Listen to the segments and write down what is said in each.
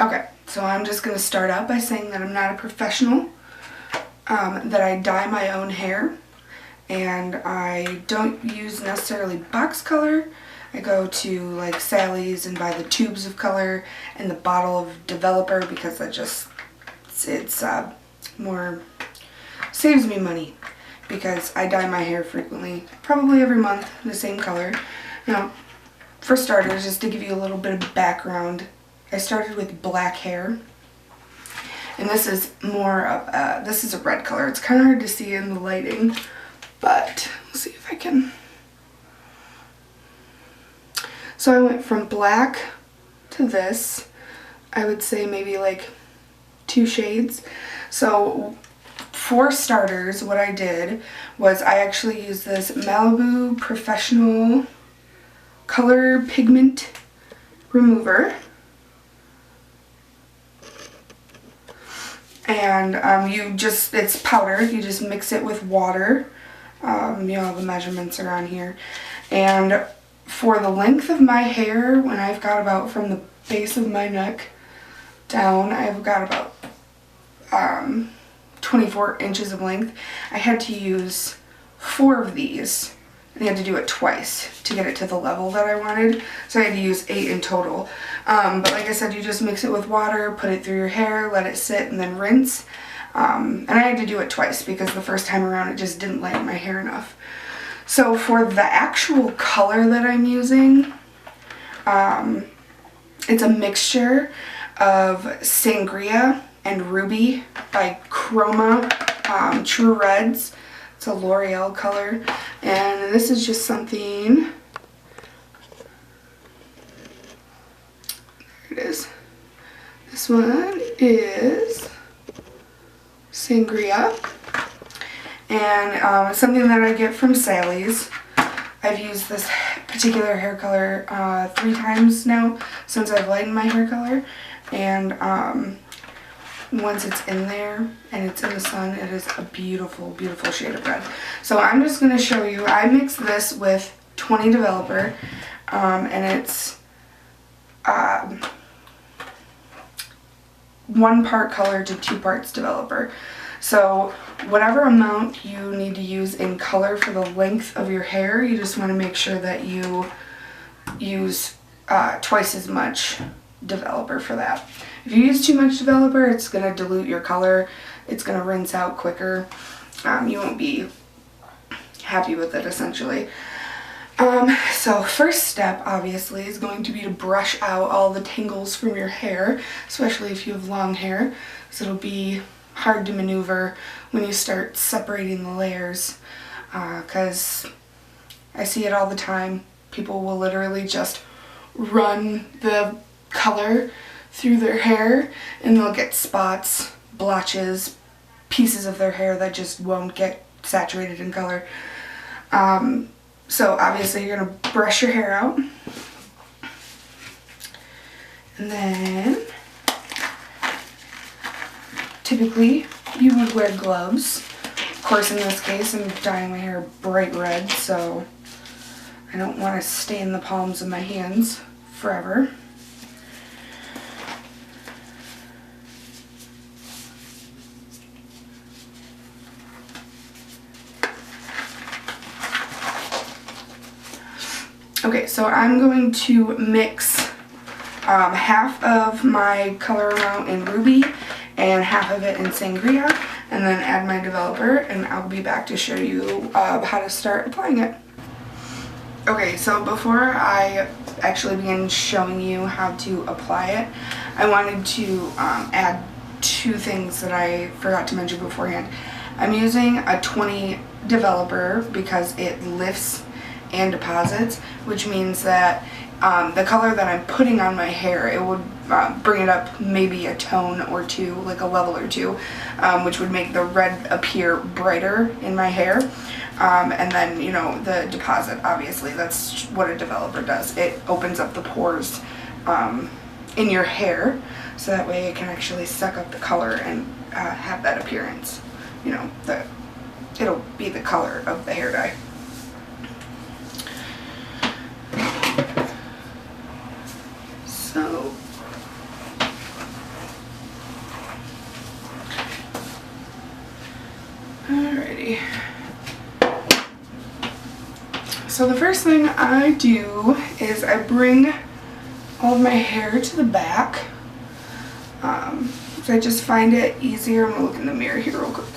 Okay, so I'm just going to start out by saying that I'm not a professional, that I dye my own hair, and I don't use necessarily box color. I go to like Sally's and buy the tubes of color and the bottle of developer because that just, it's more, saves me money because I dye my hair frequently, probably every month, the same color. Now, for starters, just to give you a little bit of background, I started with black hair, and this is more of this is a red color. It's kind of hard to see in the lighting, but let's see if I can. So I went from black to this, I would say maybe like 2 shades. So for starters, what I did was I actually used this Malubu Professional Color Pigment Remover. And it's powder, you just mix it with water. The measurements are on here. And for the length of my hair, when I've got about from the base of my neck down, I've got about 24 inches of length. I had to use 4 of these. And you had to do it twice to get it to the level that I wanted. So I had to use 8 in total. But like I said, you just mix it with water, put it through your hair, let it sit, and then rinse. And I had to do it twice because the first time around it just didn't lighten my hair enough. So for the actual color that I'm using, it's a mixture of Sangria and Ruby by Chroma True Reds. It's a Loreal color, and this is just something, there it is. This one is Sangria, and something that I get from Sally's. I've used this particular hair color 3 times now since I've lightened my hair color, and once it's in there and it's in the sun, it is a beautiful, beautiful shade of red. So I'm just going to show you, I mixed this with 20 developer, and it's 1 part color to 2 parts developer. So whatever amount you need to use in color for the length of your hair, you just want to make sure that you use twice as much developer for that. If you use too much developer, it's going to dilute your color. It's going to rinse out quicker. You won't be happy with it, essentially. So first step, obviously, is going to be to brush out all the tangles from your hair, especially if you have long hair, so it'll be hard to maneuver when you start separating the layers, because I see it all the time. People will literally just run the color through their hair and they'll get spots, blotches, pieces of their hair that just won't get saturated in color. So obviously you're going to brush your hair out, and then typically you would wear gloves. Of course, in this case I'm dyeing my hair bright red, so I don't want to stain the palms of my hands forever. Okay, so I'm going to mix half of my color amount in Ruby and half of it in Sangria, and then add my developer, and I'll be back to show you how to start applying it. Okay, so before I actually begin showing you how to apply it, I wanted to add 2 things that I forgot to mention beforehand. I'm using a 20 developer because it lifts and deposits, which means that the color that I'm putting on my hair, it would bring it up maybe a tone or 2, like a level or 2, which would make the red appear brighter in my hair. And then, you know, the deposit, obviously, that's what a developer does. It opens up the pores in your hair, so that way it can actually suck up the color and have that appearance. You know, it'll be the color of the hair dye. So So the first thing I do is I bring all of my hair to the back. So I just find it easier. I'm going to look in the mirror here real quick.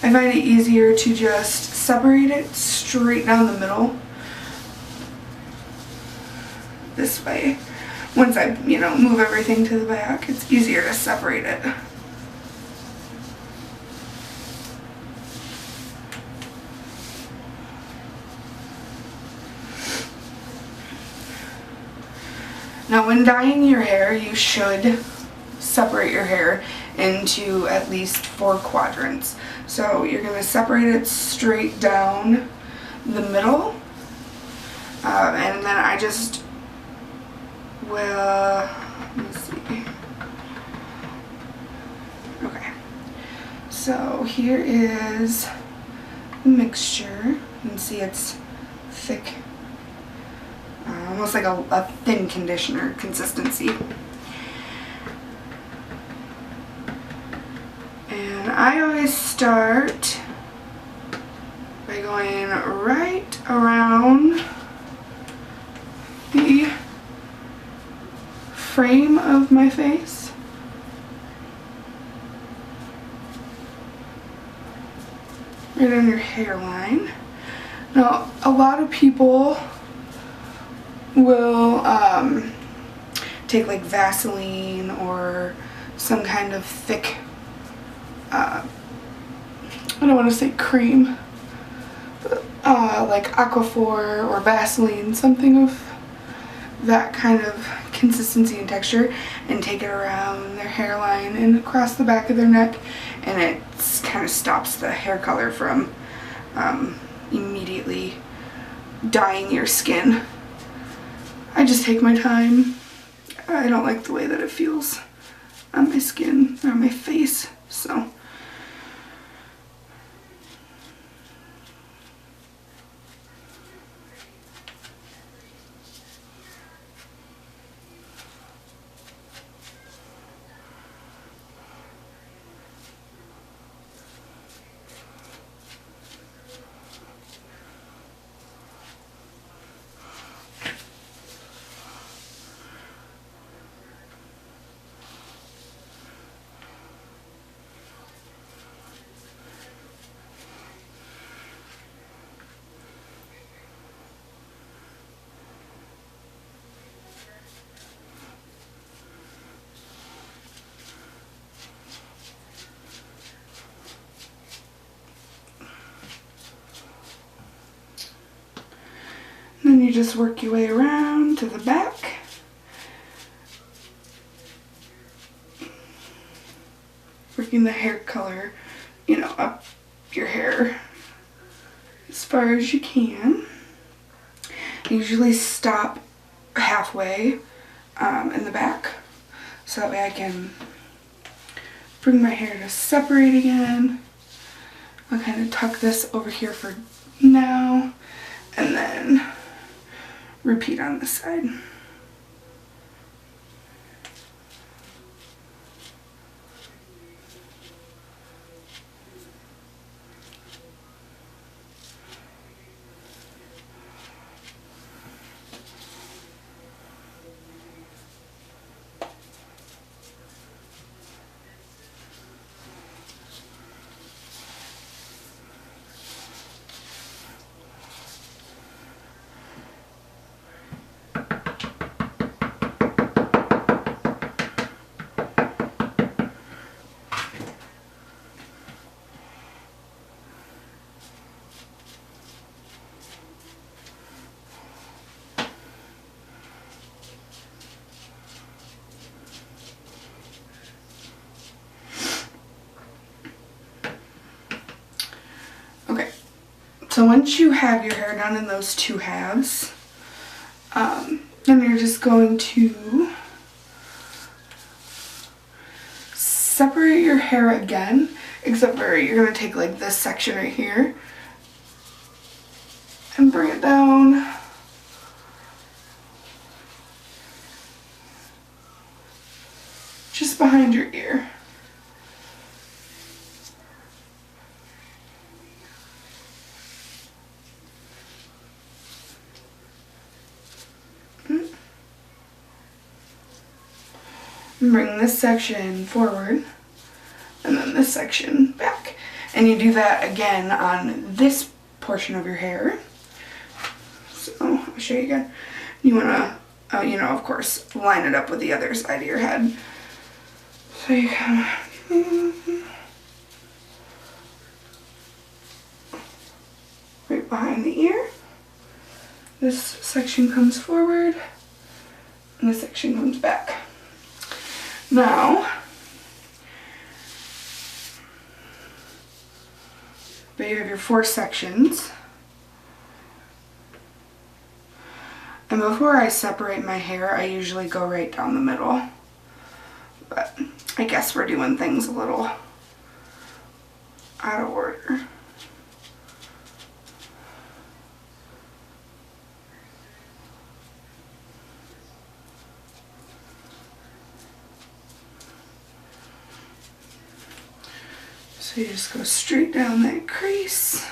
I find it easier to just separate it straight down the middle. This way. Once I, move everything to the back, it's easier to separate it. Now when dyeing your hair, you should separate your hair into at least 4 quadrants. So you're going to separate it straight down the middle, and then I just will, let me see, okay, so here is the mixture. You can see it's thick, almost like a thin conditioner consistency. And I always start by going right around the frame of my face. Right on your hairline. Now, a lot of people will take like Vaseline or some kind of thick, I don't want to say cream, but like Aquaphor or Vaseline, something of that kind of consistency and texture, and take it around their hairline and across the back of their neck, and it kind of stops the hair color from immediately dyeing your skin. I just take my time. I don't like the way that it feels on my skin or on my face, so. Then you just work your way around to the back. Working the hair color, up your hair as far as you can. I usually stop halfway in the back, so that way I can bring my hair to separate again. I'll kind of tuck this over here for now, and then repeat on this side. So once you have your hair done in those 2 halves, then you're just going to separate your hair again, except for you're going to take like this section right here and bring it down just behind your ear. And bring this section forward and then this section back. And you do that again on this portion of your hair. So I'll show you again. You want to, you know, of course, line it up with the other side of your head. So you come right behind the ear. This section comes forward and this section comes back. Now, there you have your 4 sections. And before I separate my hair, I usually go right down the middle. But I guess we're doing things a little out of order. So you just go straight down that crease.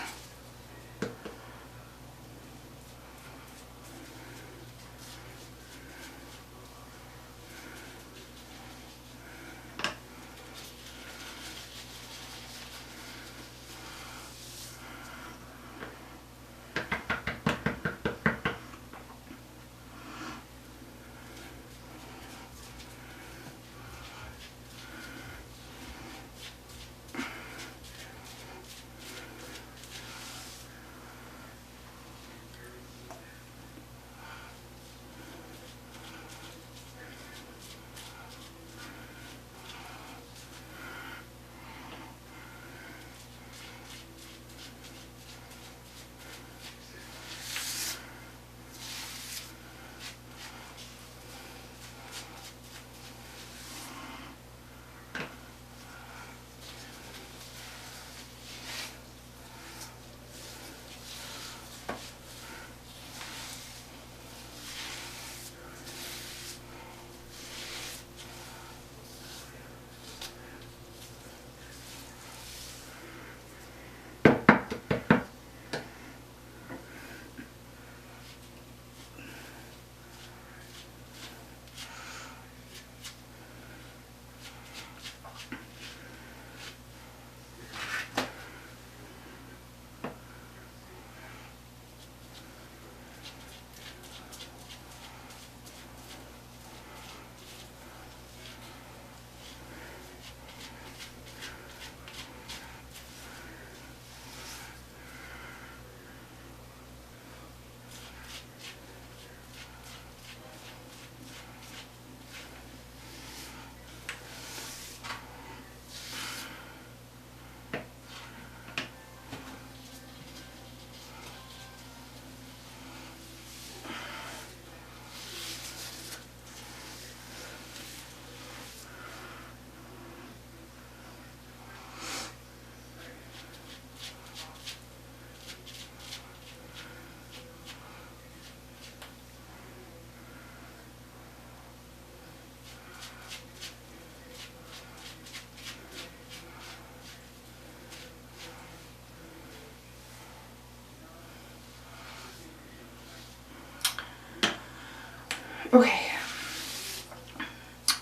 Okay,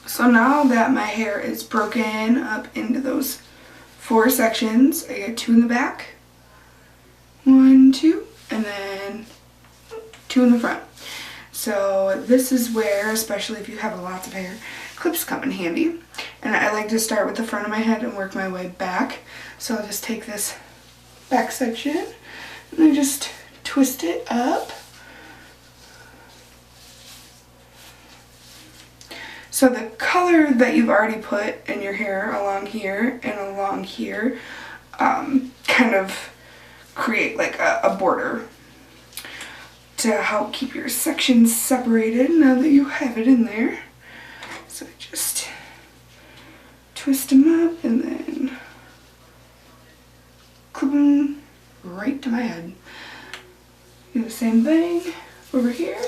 so now that my hair is broken up into those 4 sections, I get 2 in the back, 1, 2, and then 2 in the front. So this is where, especially if you have lots of hair, clips come in handy. And I like to start with the front of my head and work my way back. So I'll just take this back section and I just twist it up. So the color that you've already put in your hair along here and along here kind of create like a border to help keep your sections separated now that you have it in there. So just twist them up and then clip them right to my head. Do the same thing over here.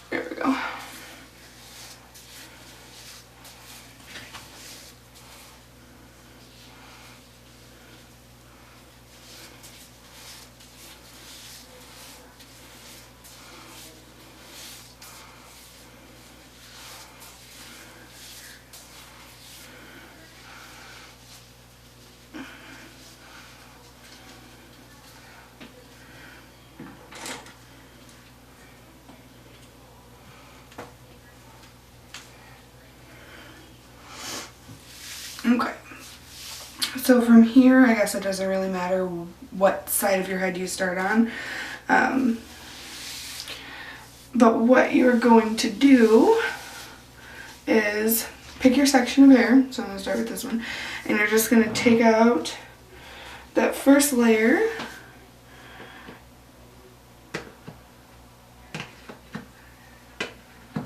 There we go. Okay. So from here, I guess it doesn't really matter what side of your head you start on. But what you're going to do is pick your section of hair. So I'm going to start with this one. And you're just going to take out that first layer. I'm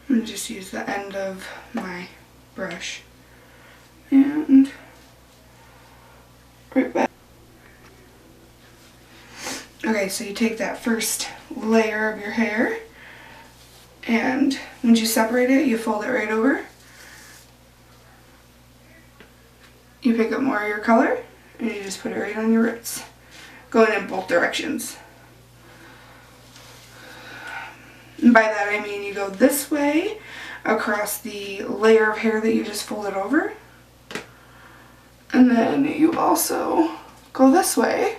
going to just use the end of my brush. And right back. Okay, so you take that first layer of your hair, and once you separate it, you fold it right over. You pick up more of your color, and you just put it right on your roots, going in both directions. And by that I mean you go this way across the layer of hair that you just folded over, and then you also go this way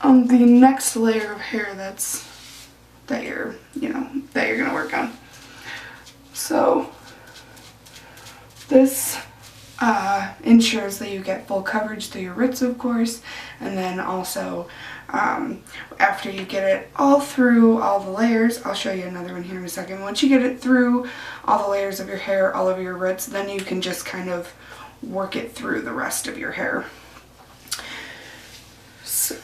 on the next layer of hair that you're gonna work on. So this ensures that you get full coverage through your roots, of course, and then also after you get it all through all the layers, I'll show you another one here in a second. Once you get it through all the layers of your hair, all over your roots, then you can just kind of work it through the rest of your hair. So